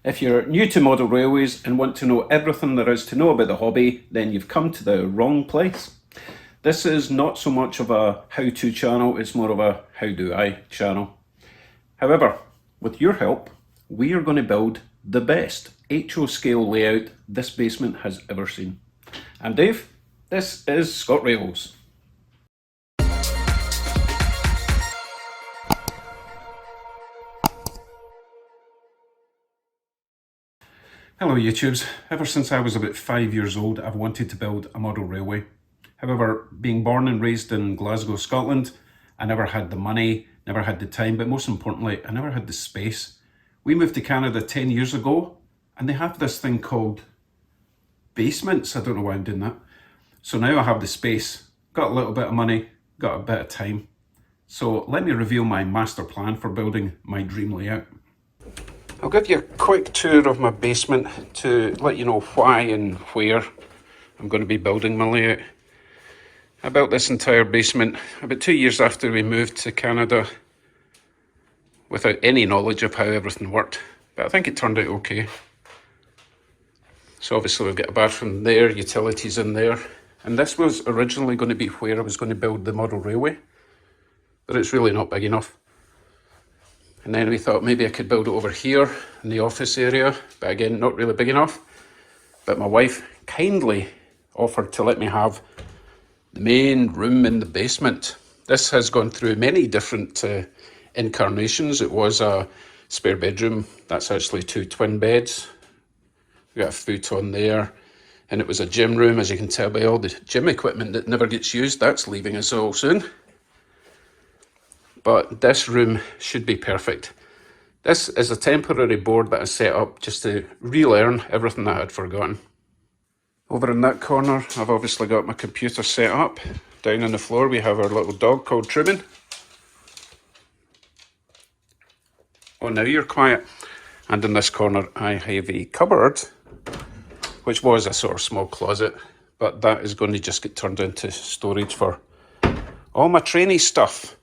If you're new to model railways and want to know everything there is to know about the hobby, then you've come to the wrong place. This is not so much of a how-to channel, it's more of a how do I channel. However, with your help, we are going to build the best HO scale layout this basement has ever seen. I'm Dave, this is Scott Rails. Hello YouTubes, ever since I was about 5 years old I've wanted to build a model railway. However, being born and raised in Glasgow, Scotland, I never had the money, never had the time, but most importantly, I never had the space. We moved to Canada 10 years ago and they have this thing called basements. I don't know why I'm doing that. So now I have the space, got a little bit of money, got a bit of time. So let me reveal my master plan for building my dream layout. I'll give you a quick tour of my basement to let you know why and where I'm going to be building my layout. I built this entire basement about 2 years after we moved to Canada without any knowledge of how everything worked, but I think it turned out okay. So obviously we've got a bathroom there, utilities in there, and this was originally going to be where I was going to build the model railway, but it's really not big enough. And then we thought maybe I could build it over here in the office area, but again, not really big enough. But my wife kindly offered to let me have the main room in the basement. This has gone through many different incarnations. It was a spare bedroom. That's actually 2 twin beds. We got a futon there. And it was a gym room, as you can tell by all the gym equipment that never gets used. That's leaving us all soon. But this room should be perfect. This is a temporary board that I set up just to relearn everything that I had forgotten. Over in that corner, I've obviously got my computer set up. Down on the floor, we have our little dog called Truman. Oh, now you're quiet. And in this corner, I have a cupboard, which was a sort of small closet, but that is going to just get turned into storage for all my trainee stuff.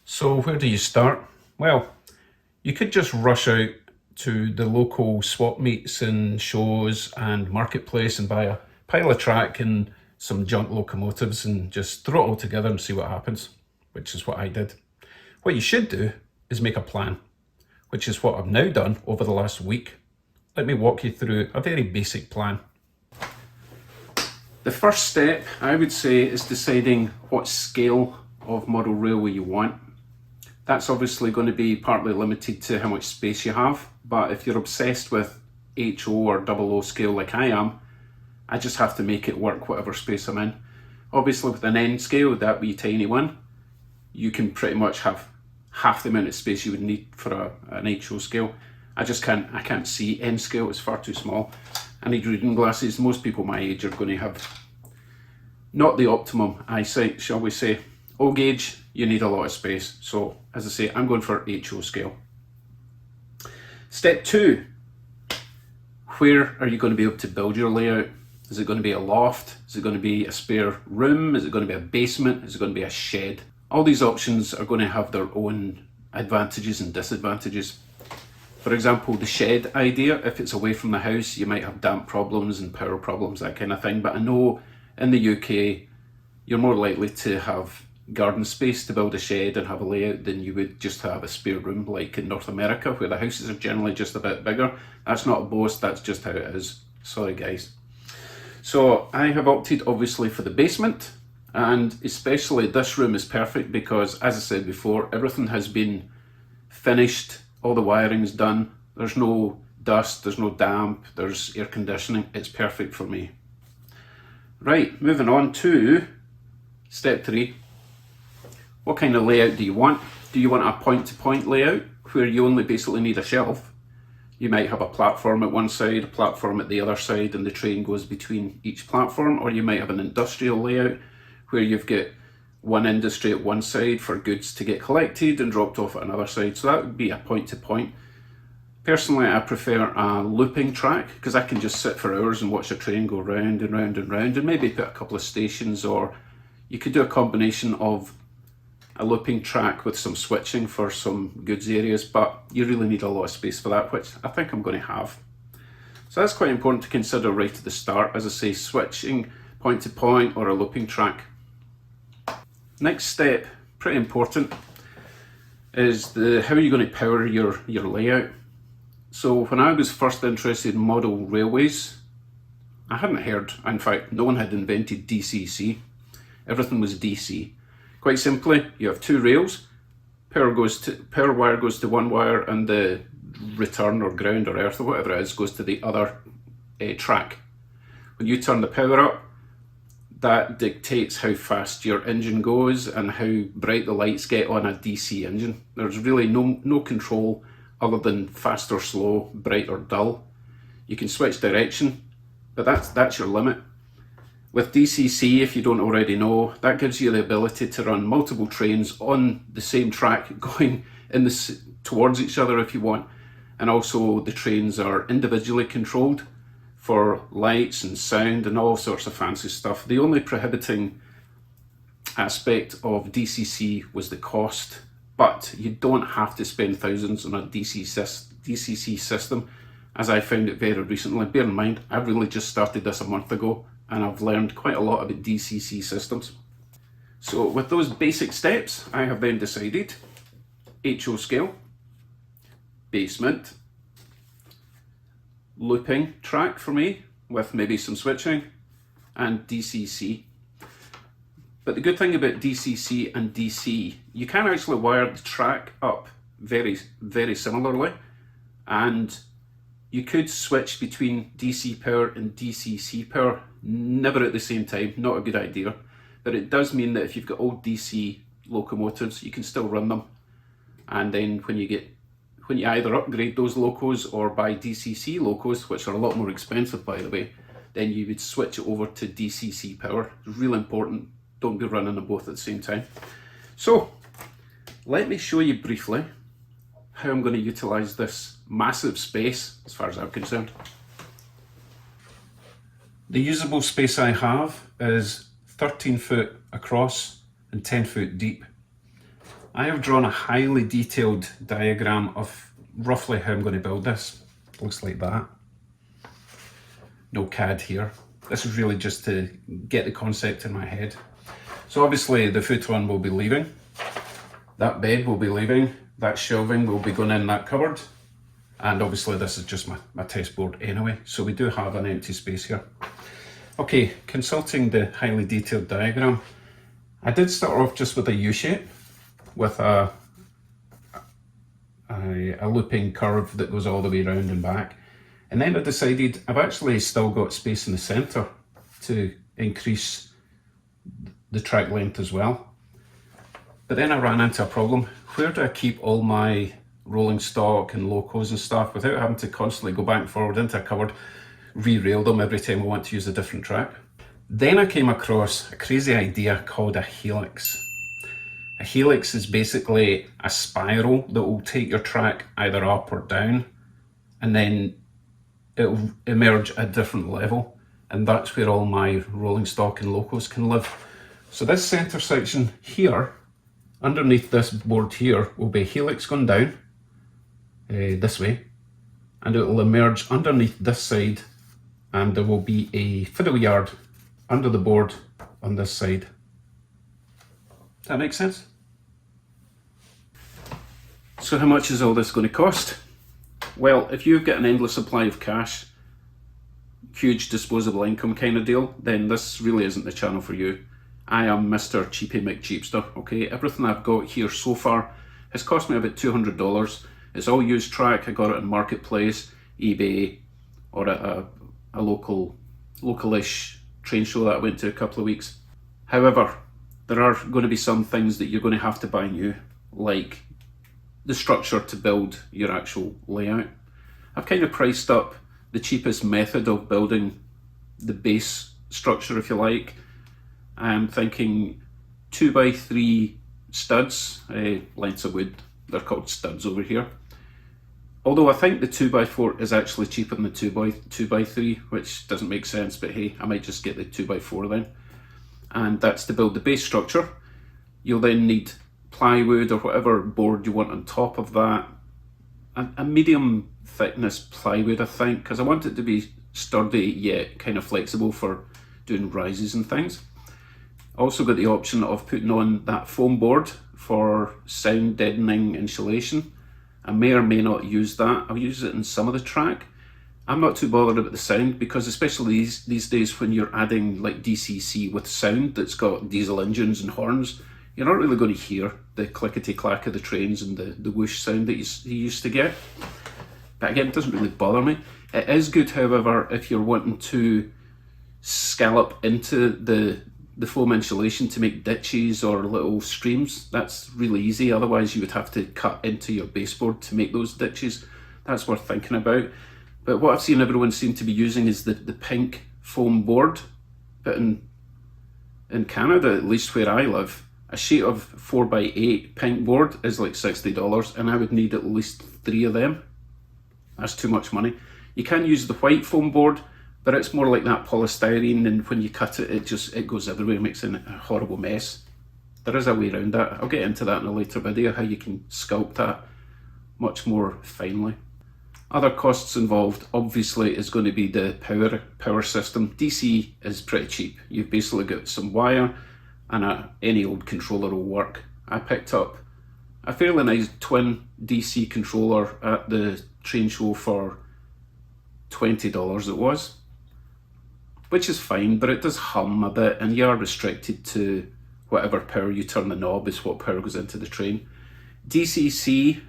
So where do you start? Well, you could just rush out to the local swap meets and shows and marketplace and buy a pile of track and some junk locomotives and just throw it all together and see what happens, which is what I did. What you should do is make a plan, which is what I've now done over the last week. Let me walk you through a very basic plan. The first step, I would say, is deciding what scale of model railway you want. That's obviously going to be partly limited to how much space you have, but if you're obsessed with HO or 00 scale like I am, I just have to make it work whatever space I'm in. Obviously with an N scale, that wee tiny one, you can pretty much have half the amount of space you would need for an HO scale. I can't see N scale, it's far too small. I need reading glasses. Most people my age are going to have not the optimum eyesight, shall we say. O gauge, you need a lot of space. So as I say, I'm going for HO scale. Step 2, where are you going to be able to build your layout? Is it going to be a loft? Is it going to be a spare room? Is it going to be a basement? Is it going to be a shed? All these options are going to have their own advantages and disadvantages. For example, the shed idea, if it's away from the house, you might have damp problems and power problems, that kind of thing. But I know in the UK, you're more likely to have garden space to build a shed and have a layout than you would just have a spare room like in North America, where the houses are generally just a bit bigger. That's not a boast, that's just how it is. Sorry guys. So I have opted obviously for the basement, and especially this room is perfect because, as I said before, everything has been finished, all the wiring's done, there's no dust, there's no damp, there's air conditioning. It's perfect for me. Right, moving on to step 3. What kind of layout do you want? Do you want a point-to-point layout where you only basically need a shelf? You might have a platform at one side, a platform at the other side, and the train goes between each platform. Or you might have an industrial layout where you've got one industry at one side for goods to get collected and dropped off at another side. So that would be a point-to-point. Personally, I prefer a looping track because I can just sit for hours and watch a train go round and round and round, and maybe put a couple of stations, or you could do a combination of a looping track with some switching for some goods areas, but you really need a lot of space for that, which I think I'm going to have. So that's quite important to consider right at the start, as I say, switching point to point or a looping track. Next step, pretty important, is how are you going to power your layout. So when I was first interested in model railways, I hadn't heard, in fact, no one had invented DCC. Everything was DC. Quite simply, you have two rails, power wire goes to one wire, and the return or ground or earth or whatever it is goes to the other track. When you turn the power up, that dictates how fast your engine goes and how bright the lights get on a DC engine. There's really no control other than fast or slow, bright or dull. You can switch direction, but that's your limit. With DCC, if you don't already know, that gives you the ability to run multiple trains on the same track going towards each other if you want. And also the trains are individually controlled for lights and sound and all sorts of fancy stuff. The only prohibiting aspect of DCC was the cost, but you don't have to spend thousands on a DCC system, as I found it very recently. Bear in mind, I really just started this a month ago, and I've learned quite a lot about DCC systems. So with those basic steps, I have then decided HO scale, basement, looping track for me with maybe some switching, and DCC. But the good thing about DCC and DC, you can actually wire the track up very, very similarly, and you could switch between DC power and DCC power, never at the same time, not a good idea. But it does mean that if you've got old DC locomotives, you can still run them. And then when you either upgrade those locos or buy DCC locos, which are a lot more expensive by the way, then you would switch it over to DCC power. It's really important, don't be running them both at the same time. So let me show you briefly how I'm going to utilise this massive space as far as I'm concerned. The usable space I have is 13 foot across and 10 foot deep. I have drawn a highly detailed diagram of roughly how I'm going to build this. Looks like that. No CAD here. This is really just to get the concept in my head. So obviously the futon will be leaving, that bed will be leaving, that shelving will be going in that cupboard, and obviously this is just my test board anyway, so we do have an empty space here. Okay, consulting the highly detailed diagram, I did start off just with a U-shape with a looping curve that goes all the way around and back, and then I decided I've actually still got space in the centre to increase the track length as well. But then I ran into a problem. Where do I keep all my rolling stock and locos and stuff without having to constantly go back and forward into a cupboard, re-rail them every time I want to use a different track? Then I came across a crazy idea called a helix. A helix is basically a spiral that will take your track either up or down, and then it will emerge at a different level, and that's where all my rolling stock and locos can live. So this centre section here, underneath this board here, will be a helix going down this way, and it will emerge underneath this side, and there will be a fiddle yard under the board on this side. Does that make sense? So how much is all this going to cost? Well, if you've got an endless supply of cash, huge disposable income kind of deal, then this really isn't the channel for you. I am Mr. Cheapy McCheapster, okay? Everything I've got here so far has cost me about $200. It's all used track. I got it in Marketplace, eBay, or at a local-ish train show that I went to a couple of weeks. However, there are going to be some things that you're going to have to buy new, like the structure to build your actual layout. I've kind of priced up the cheapest method of building the base structure, if you like. I'm thinking 2x3 studs, lengths of wood. They're called studs over here. Although I think the 2x4 is actually cheaper than the 2x3, which doesn't make sense, but hey, I might just get the 2x4 then. And that's to build the base structure. You'll then need plywood or whatever board you want on top of that. A medium thickness plywood, I think, because I want it to be sturdy yet kind of flexible for doing rises and things. Also got the option of putting on that foam board for sound deadening insulation. I may or may not use that. I'll use it in some of the track. I'm not too bothered about the sound, because especially these days when you're adding like DCC with sound that's got diesel engines and horns, you're not really going to hear the clickety-clack of the trains and the whoosh sound that you used to get. But again, it doesn't really bother me. It is good, however, if you're wanting to scallop into the foam insulation to make ditches or little streams. That's really easy. Otherwise you would have to cut into your baseboard to make those ditches. That's worth thinking about. But what I've seen everyone seem to be using is the pink foam board. But in Canada, at least where I live, a sheet of 4x8 pink board is like $60, and I would need at least 3 of them. That's too much money. You can use the white foam board, but it's more like that polystyrene, and when you cut it, it goes everywhere, makes a horrible mess. There is a way around that. I'll get into that in a later video, how you can sculpt that much more finely. Other costs involved, obviously, is going to be the power system. DC is pretty cheap. You've basically got some wire and any old controller will work. I picked up a fairly nice twin DC controller at the train show for $20 it was, which is fine, but it does hum a bit, and you are restricted to whatever power you turn the knob is what power goes into the train. DCC,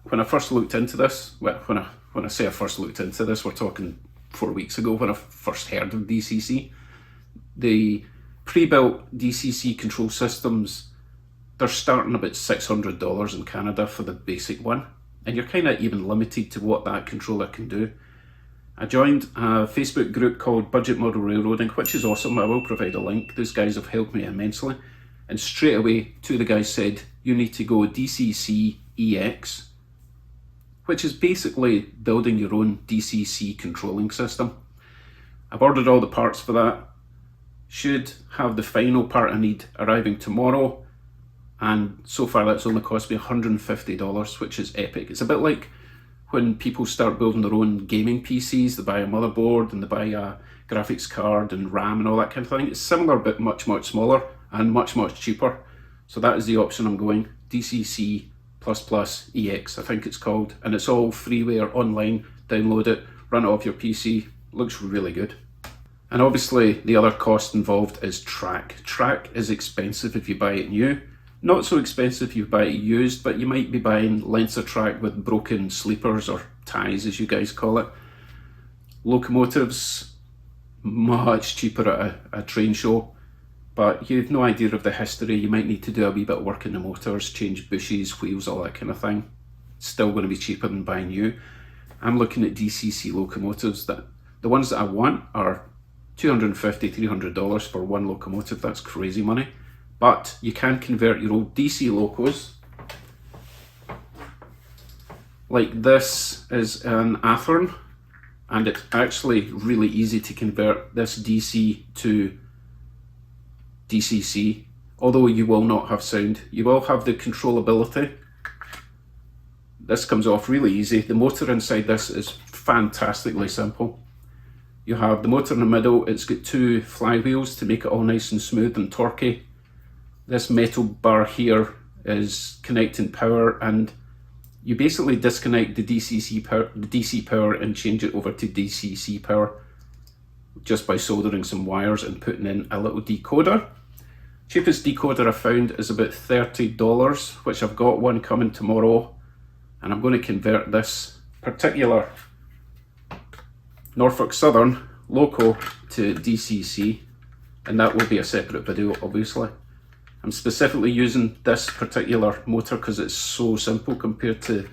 when I first looked into this, well, when I say I first looked into this, we're talking 4 weeks ago when I first heard of DCC. The pre-built DCC control systems, they're starting about $600 in Canada for the basic one, and you're kind of even limited to what that controller can do. I joined a Facebook group called Budget Model Railroading, which is awesome. I will provide a link. Those guys have helped me immensely. And straight away, 2 of the guys said, you need to go DCC EX, which is basically building your own DCC controlling system. I've ordered all the parts for that. Should have the final part I need arriving tomorrow. And so far that's only cost me $150, which is epic. It's a bit like when people start building their own gaming PCs, they buy a motherboard and they buy a graphics card and RAM and all that kind of thing. It's similar, but much, much smaller and much, much cheaper. So that is the option I'm going, DCC++ EX, I think it's called. And it's all freeware online, download it, run it off your PC, looks really good. And obviously the other cost involved is track. Track is expensive if you buy it new. Not so expensive if you buy it used, but you might be buying lengths of track with broken sleepers or ties, as you guys call it. Locomotives, much cheaper at a train show, but you've no idea of the history. You might need to do a wee bit of work in the motors, change bushes, wheels, all that kind of thing. Still going to be cheaper than buying new. I'm looking at DCC locomotives. That the ones that I want are $250, $300 for one locomotive. That's crazy money. But you can convert your old DC locos. Like this is an Athearn, and it's actually really easy to convert this DC to DCC, although you will not have sound. You will have the controllability. This comes off really easy. The motor inside this is fantastically simple. You have the motor in the middle, it's got 2 flywheels to make it all nice and smooth and torquey. This metal bar here is connecting power, and you basically disconnect the DC power and change it over to DCC power just by soldering some wires and putting in a little decoder. Cheapest decoder I found is about $30, which I've got one coming tomorrow, and I'm going to convert this particular Norfolk Southern loco to DCC, and that will be a separate video, obviously. I'm specifically using this particular motor because it's so simple compared to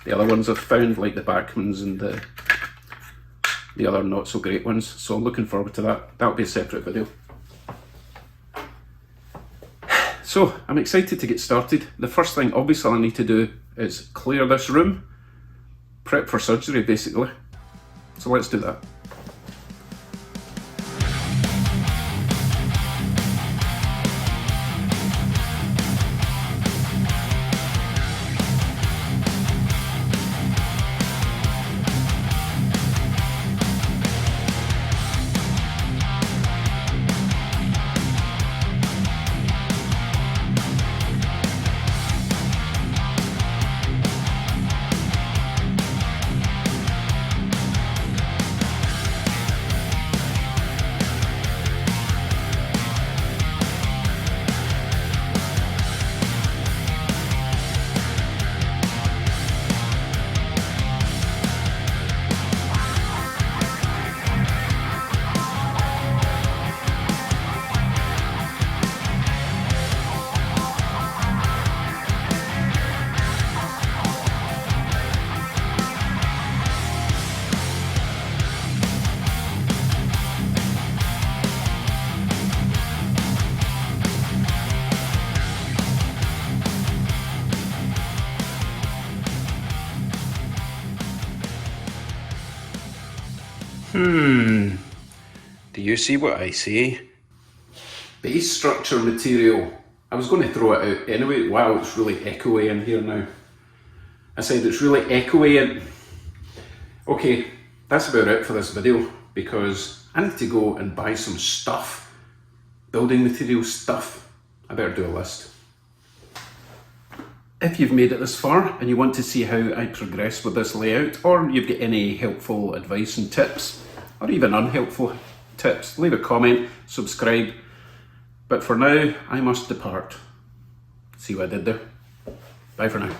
the other ones I've found, like the Bachmans and the other not so great ones. So I'm looking forward to that. That'll be a separate video. So I'm excited to get started. The first thing obviously I need to do is clear this room, prep for surgery basically. So let's do that. Do you see what I see? Base structure material. I was going to throw it out anyway. Wow, it's really echoey in here now. I said it's really echoey. Okay, that's about it for this video, because I need to go and buy some stuff. Building material stuff. I better do a list. If you've made it this far and you want to see how I progress with this layout, or you've got any helpful advice and tips, or even unhelpful tips, leave a comment, subscribe. But for now, I must depart. See what I did there? Bye for now.